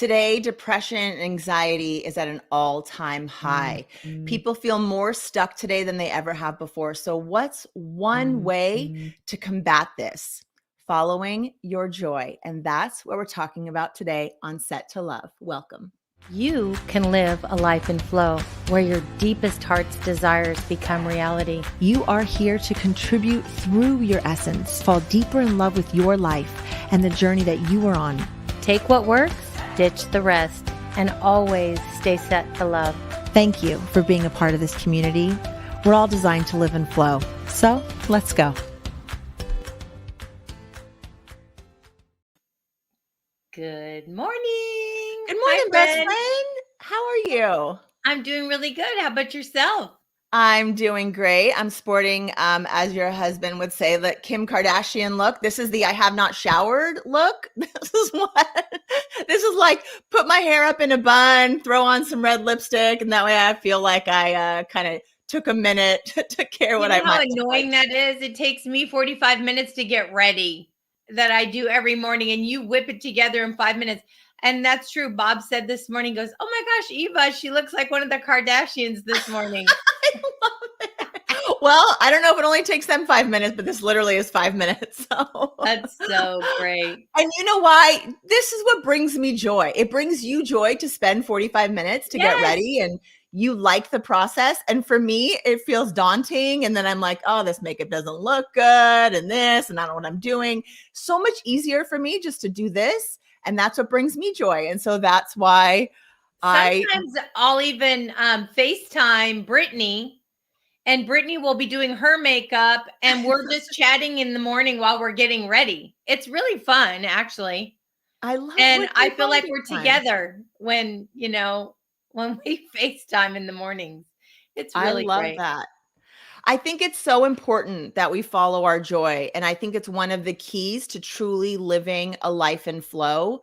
Today, depression and anxiety is at an all-time high. Mhm, People feel more stuck today than they ever have before. So, what's one way mhm. to combat this? Following your joy. And that's what we're talking about today on Set to Love. Welcome. You can live a life in flow where your deepest heart's desires become reality. You are here to contribute through your essence, fall deeper in love with your life and the journey that you are on. Take what works, ditch the rest, and always stay set to love. Thank you for being a part of this community. We're all designed to live in flow. So let's go. Good morning. Good Hi, morning, best friend. How are you? I'm doing really good. How about yourself? I'm doing great. I'm sporting, as your husband would say, the Kim Kardashian look. This is the I have not showered look. This is like put my hair up in a bun, throw on some red lipstick, and that way I feel like I kind of took a minute to care what You I know how might look annoying like. that is? It takes me 45 minutes to get ready that I do every morning, and you whip it together in 5 minutes. And that's true. Bob said this morning, goes, "Oh my gosh, Eva, she looks like one of the Kardashians this morning." I love it. Well, I don't know if it only takes them 5 minutes, but this literally is 5 minutes. So That's so great. And you know why? This is what brings me joy. It brings you joy to spend 45 minutes to get Yes. ready, and you like the process. And for me, it feels daunting. And then I'm like, oh, this makeup doesn't look good, and this, and I don't know what I'm doing. So much easier for me just to do this. And that's what brings me joy. And so that's why I Sometimes I'll even FaceTime Brittany, and Brittany will be doing her makeup, and we're just chatting in the morning while we're getting ready. It's really fun, actually. love And what I you feel like bonding we're time. together when we FaceTime in the mornings. It's I really love great. that. I think it's so important that we follow our joy. And I think it's one of the keys to truly living a life in flow.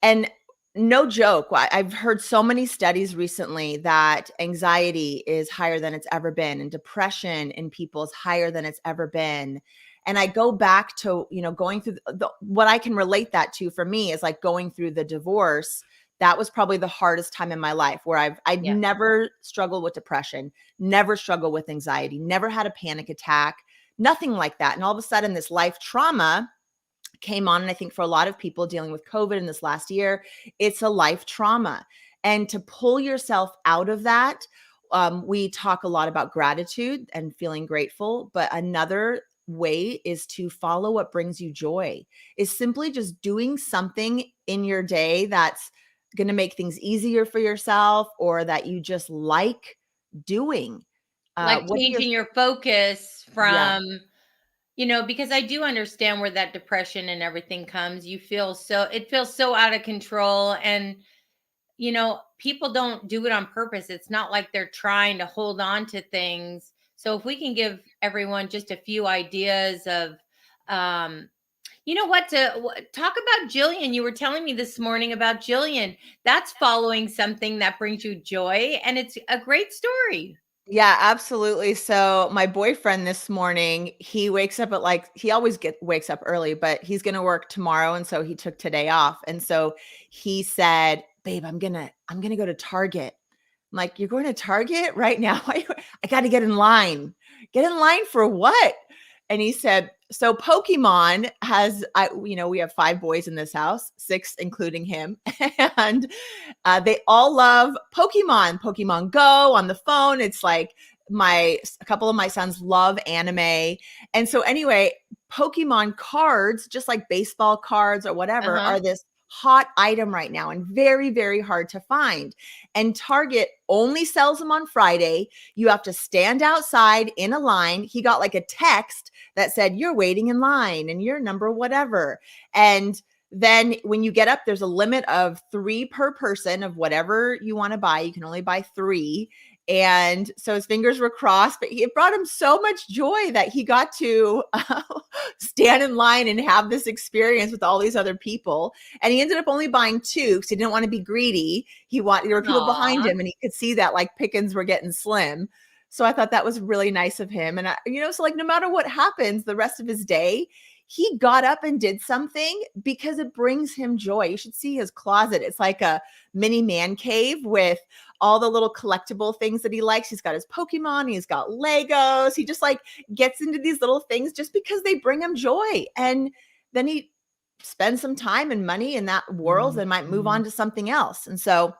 And no joke, I've heard so many studies recently that anxiety is higher than it's ever been, and depression in people is higher than it's ever been. And I go back to, going through what I can relate that to for me is like going through the divorce. That was probably the hardest time in my life where I'd Yeah. never struggled with depression, never struggled with anxiety, never had a panic attack, nothing like that. And all of a sudden, this life trauma came on. And I think for a lot of people dealing with COVID in this last year, it's a life trauma. And to pull yourself out of that, we talk a lot about gratitude and feeling grateful, but another way is to follow what brings you joy, is simply just doing something in your day that's going to make things easier for yourself, or that you just like doing. Like What are your, changing your focus yeah, from, because I do understand where that depression and everything comes. It feels so out of control. And, people don't do it on purpose. It's not like they're trying to hold on to things. So if we can give everyone just a few ideas of, talk about Jillian. You were telling me this morning about Jillian. That's following something that brings you joy, and it's a great story. Yeah, absolutely. So my boyfriend this morning, he wakes up at he always wakes up early, but he's going to work tomorrow. And so he took today off. And so he said, babe, I'm going to go to Target. I'm like, you're going to Target right now? I got to get in line. Get in line for what? And he said, so Pokemon we have 5 boys in this house, 6, including him. And they all love Pokemon Go on the phone. It's like a couple of my sons love anime. And so anyway, Pokemon cards, just like baseball cards or whatever, Uh-huh. are this hot item right now and very, very hard to find. And Target only sells them on Friday. You have to stand outside in a line. He got like a text that said, you're waiting in line and your number, whatever. And then when you get up, there's a limit of 3 per person of whatever you want to buy. You can only buy 3. And so his fingers were crossed, but it brought him so much joy that he got to stand in line and have this experience with all these other people. And he ended up only buying 2 because he didn't want to be greedy. There were people behind Aw. him, and he could see that like pickings were getting slim. So I thought that was really nice of him. And so like no matter what happens the rest of his day, he got up and did something because it brings him joy. You should see his closet. It's like a mini man cave with all the little collectible things that he likes. He's got his Pokemon, he's got Legos. He just like gets into these little things just because they bring him joy. And then he spends some time and money in that world and might move on to something else. And so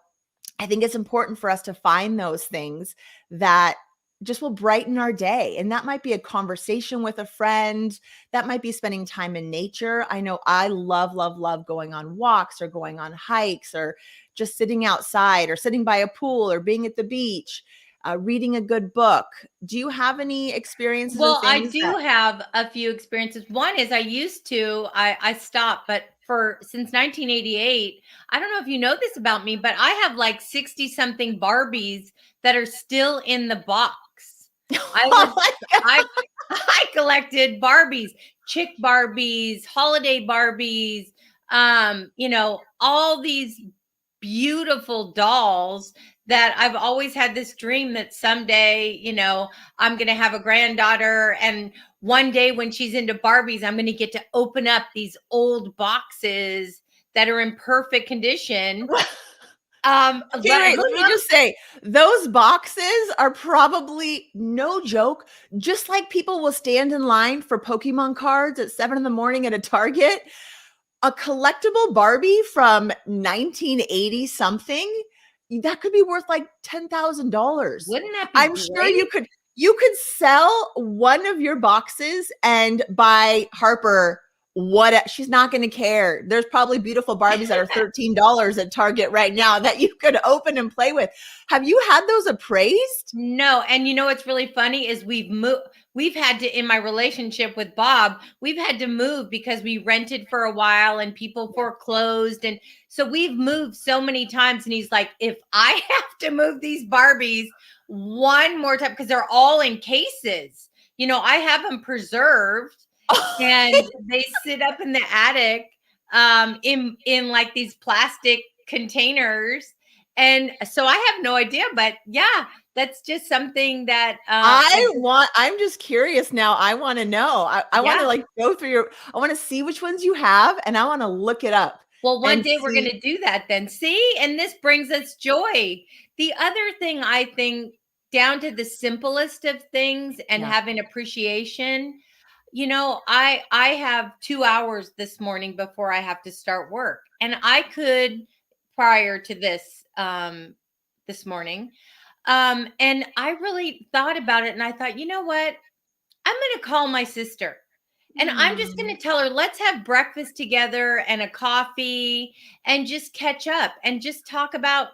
I think it's important for us to find those things that just will brighten our day. And that might be a conversation with a friend. That might be spending time in nature. I know I love, love, love going on walks or going on hikes or just sitting outside or sitting by a pool or being at the beach, reading a good book. Do you have any experiences or Well, I things do that? have a few experiences. One is I stopped, but since 1988, I don't know if you know this about me, but I have like 60 something Barbies that are still in the box. I Oh was my God. I collected Barbies, chick Barbies, holiday Barbies, all these beautiful dolls that I've always had this dream that someday, I'm going to have a granddaughter. And one day when she's into Barbies, I'm going to get to open up these old boxes that are in perfect condition. Okay, wait, let me just say, those boxes are probably, no joke, just like people will stand in line for Pokemon cards at 7 in the morning at a Target. A collectible Barbie from 1980 something, that could be worth like $10,000. Wouldn't that be I'm sure great? you could sell one of your boxes and buy Harper what she's not going to care. There's probably beautiful Barbies that are $13 at Target right now that you could open and play with. Have you had those appraised? No, and you know what's really funny is we've had to, in my relationship with Bob, we've had to move because we rented for a while and people foreclosed, and so we've moved so many times, and he's like, if I have to move these Barbies one more time, because they're all in cases, I have them preserved and they sit up in the attic in like these plastic containers. And so I have no idea, but yeah, that's just something that I'm just curious now. I want to know. I want to like go through I want to see which ones you have and I want to look it up. Well, one And day we're going see. to do that then. See, and this brings us joy. The other thing, I think, down to the simplest of things and Yeah. having appreciation. I have 2 hours this morning before I have to start work. And I could, prior to this morning, and I really thought about it and I thought, you know what? I'm going to call my sister. And I'm just going Mm. to tell her, let's have breakfast together and a coffee and just catch up and just talk about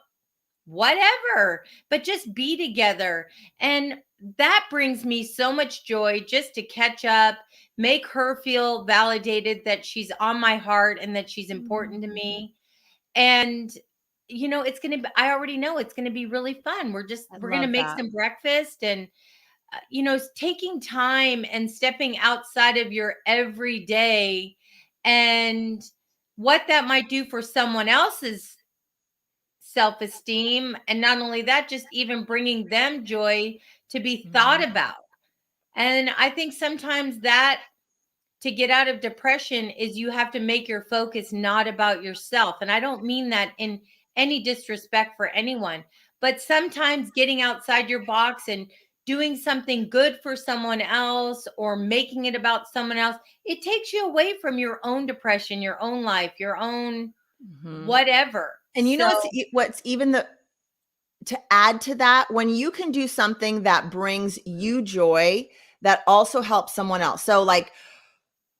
whatever, but just be together. And that brings me so much joy just to catch up, make her feel validated that she's on my heart and that she's important to me. And it's going to be, I already know it's going to be really fun. I we're going to love make that. some breakfast and taking time and stepping outside of your everyday and what that might do for someone else's self-esteem. And not only that, just even bringing them joy to be thought about. And I think sometimes that to get out of depression is you have to make your focus not about yourself. And I don't mean that in any disrespect for anyone, but sometimes getting outside your box and doing something good for someone else or making it about someone else, it takes you away from your own depression, your own life, your own whatever. And you know So, what's even to add to that, when you can do something that brings you joy, that also helps someone else. So like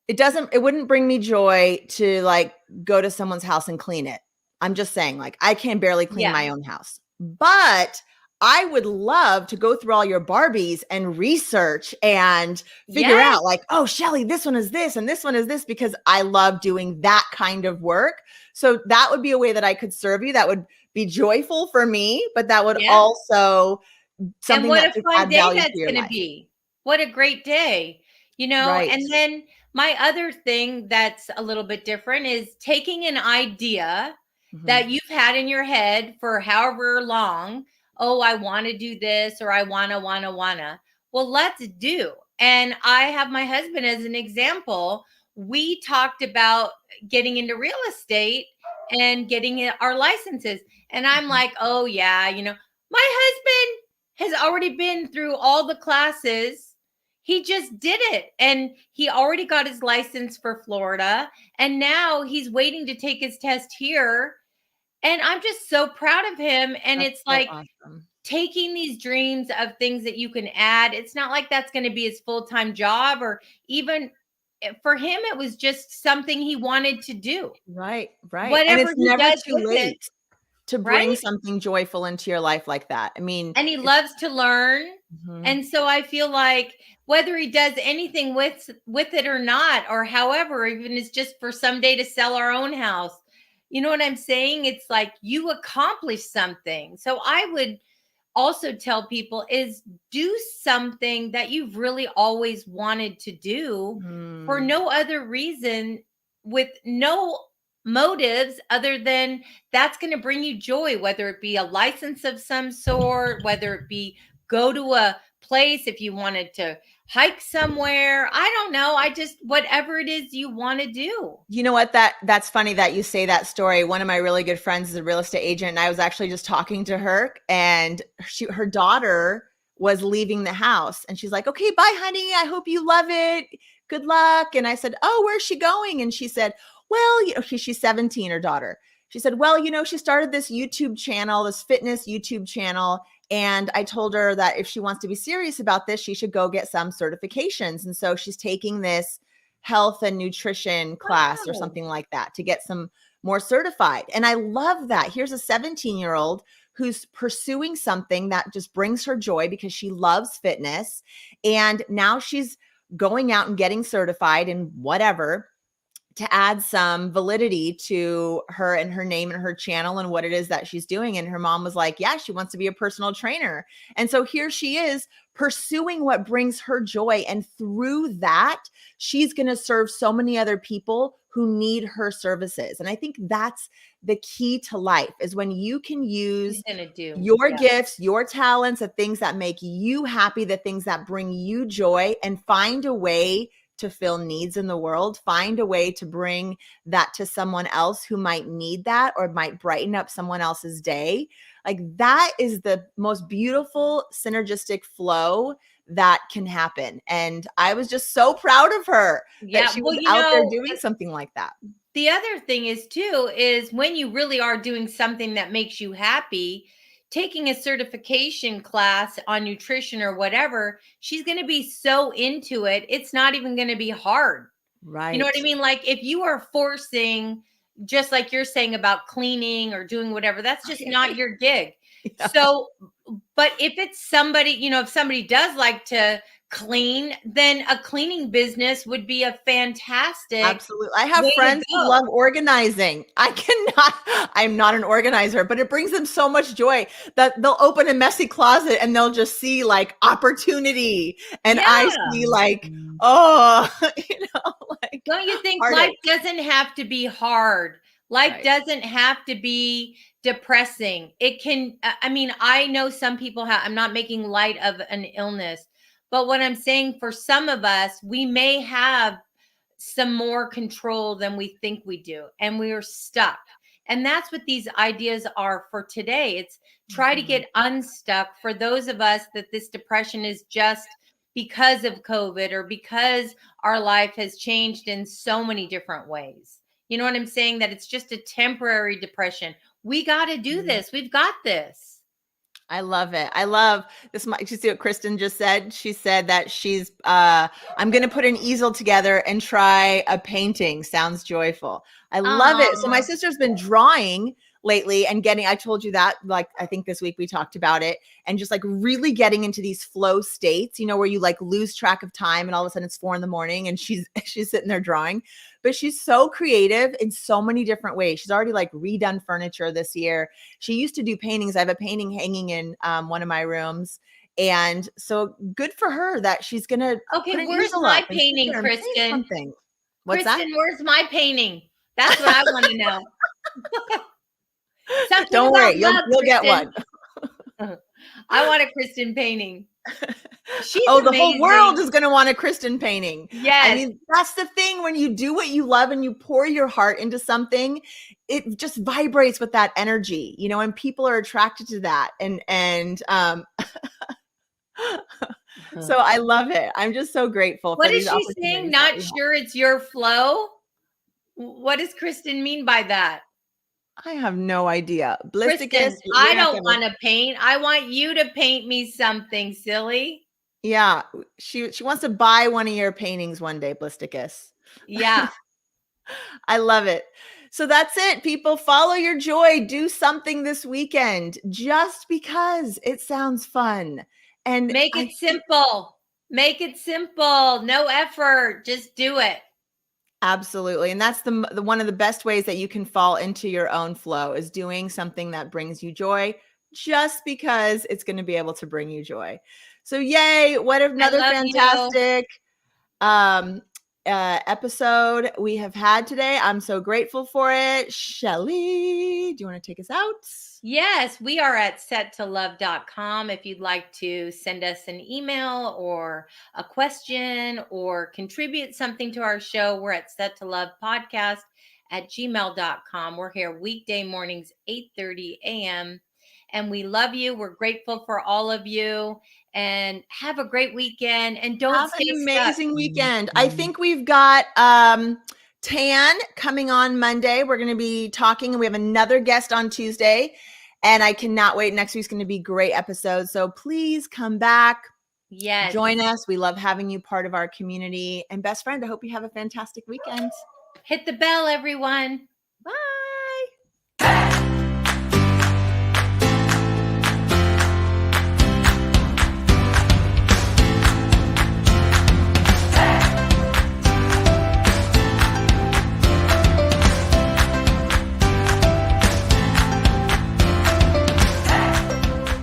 it wouldn't bring me joy to like go to someone's house and clean it. I'm just saying, like, I can barely clean yeah, my own house. But I would love to go through all your Barbies and research and figure yes, out like, oh, Shelly, this one is this and this one is this, because I love doing that kind of work. So that would be a way that I could serve you. That would be joyful for me, but that would yeah. also And something what that a could fun add day value to that's your going to life. be. What a great day. Right. And then my other thing that's a little bit different is taking an idea Mhm. that you've had in your head for however long. Oh, I want to do this, or I wanna. Well, let's do. And I have my husband as an example. we talked about getting into real estate and getting our licenses. And I'm like, oh, yeah, my husband has already been through all the classes. He just did it. And he already got his license for Florida. And now he's waiting to take his test here. And I'm just so proud of him. And That's it's so like awesome. taking these dreams of things that you can add. It's not like that's going to be his full-time job, or even for him, it was just something he wanted to do. Right. And Whatever it's he never does too with it, late to bring right? something joyful into your life like that. I mean, And he loves to learn. mhm. And so I feel like whether he does anything with it or not, or however, even it's just for someday to sell our own house, you know what I'm saying? It's like you accomplished something. So I would also tell people is do something that you've really always wanted to do for Mm. no other reason, with no motives other than that's going to bring you joy, whether it be a license of some sort, whether it be go to a place, if you wanted to hike somewhere, I don't know, I just whatever it is you want to do. You know what? That's funny that you say that story. One of my really good friends is a real estate agent, and I was actually just talking to her, and her daughter was leaving the house, and she's like, "Okay, bye, honey. I hope you love it. Good luck." And I said, "Oh, where's she going?" And she said, "Well, she's 17, her daughter." She said, "Well, she started this YouTube channel, this fitness YouTube channel, and I told her that if she wants to be serious about this, she should go get some certifications. And so she's taking this health and nutrition class or Wow. something like that to get some more certified." And I love that. Here's a 17-year-old who's pursuing something that just brings her joy because she loves fitness. And now she's going out and getting certified in whatever to add some validity to her and her name and her channel and what it is that she's doing. And her mom was like, yeah, she wants to be a personal trainer. And so here she is pursuing what brings her joy. And through that, she's going to serve so many other people who need her services. And I think that's the key to life, is when you can use He's gonna do, your yeah. gifts, your talents, the things that make you happy, the things that bring you joy, and find a way to fill needs in the world, find a way to bring that to someone else who might need that or might brighten up someone else's day. Like, that is the most beautiful synergistic flow that can happen. And I was just so proud of her that Yeah, she well, was out there doing something like that. the other thing is too, is when you really are doing something that makes you happy, taking a certification class on nutrition or whatever, she's going to be so into it, it's not even going to be hard. You know what I Right. mean? Like if you are forcing, just like you're saying about cleaning or doing whatever, that's just not your gig. Yeah. So, but if it's somebody, if somebody does like to clean, then a cleaning business would be a fantastic Absolutely. I have way to friends who go. love organizing. I'm not an organizer, but it brings them so much joy that they'll open a messy closet and they'll just see like opportunity. And I Yeah. see like, oh, like Don't you think life heartache. doesn't have to be hard? Life Right. doesn't have to be depressing. It can, I mean, I know some people have, I'm not making light of an illness, but what I'm saying, for some of us, we may have some more control than we think we do, and we are stuck. And that's what these ideas are for today. It's try to Mhm. get unstuck for those of us that this depression is just because of COVID, or because our life has changed in so many different ways. You know what I'm saying? That it's just a temporary depression. We got to do Mhm. this. We've got this. I love it. I love this. You see what Kristen just said? She said that I'm going to put an easel together and try a painting. Sounds joyful. I love it. So my Aw. sister's been drawing lately and I told you that, like, I think this week we talked about it, and just like really getting into these flow states, where you like lose track of time and all of a sudden it's 4 a.m. and she's sitting there drawing. But she's so creative in so many different ways. She's already like redone furniture this year. She used to do paintings. I have a painting hanging in one of my rooms. And so good for her that she's going to Okay, put an where's easel my up and sit painting, there and paint Kristen? something. What's that? Kristen, where's my painting? That's what I want to know. Something Don't about worry. love, You'll get one. Kristen. I want a Kristen painting. She's Oh, the whole world amazing. is going to want a Kristen painting. I Yes. mean, that's the thing. When you do what you love and you pour your heart into something, it just vibrates with that energy, and people are attracted to that. So I love it. I'm just so grateful What for is these she saying? opportunities that Not we have. sure it's your flow? What does Kristen mean by that? I have no idea. Kristen, Blisticus, we're I gonna have to don't want to paint. I want you to paint me something, silly. yeah, she wants to buy one of your paintings one day, Blisticus. Yeah. I love it. So that's it. People, follow your joy. Do something this weekend just because it sounds fun. And Make it simple. Make it simple. No effort. Just do it. Absolutely. And that's the one of the best ways that you can fall into your own flow is doing something that brings you joy just because it's going to be able to bring you joy. So yay, what I another love you. fantastic episode we have had today. I'm so grateful for it. Shelly, do you want to take us out? Yes, we are at settolove.com. If you'd like to send us an email or a question or contribute something to our show, we're at settolovepodcast@gmail.com. We're here weekday mornings, 8:30 a.m. And we love you. We're grateful for all of you. And have a great weekend. And don't Have stay an stuck. amazing weekend. I think we've got Tan coming on Monday. We're going to be talking, and we have another guest on Tuesday. And I cannot wait. Next week's going to be a great episode. So please come back. Yes. Join us. We love having you part of our community. And best friend, I hope you have a fantastic weekend. Hit the bell, everyone. Bye.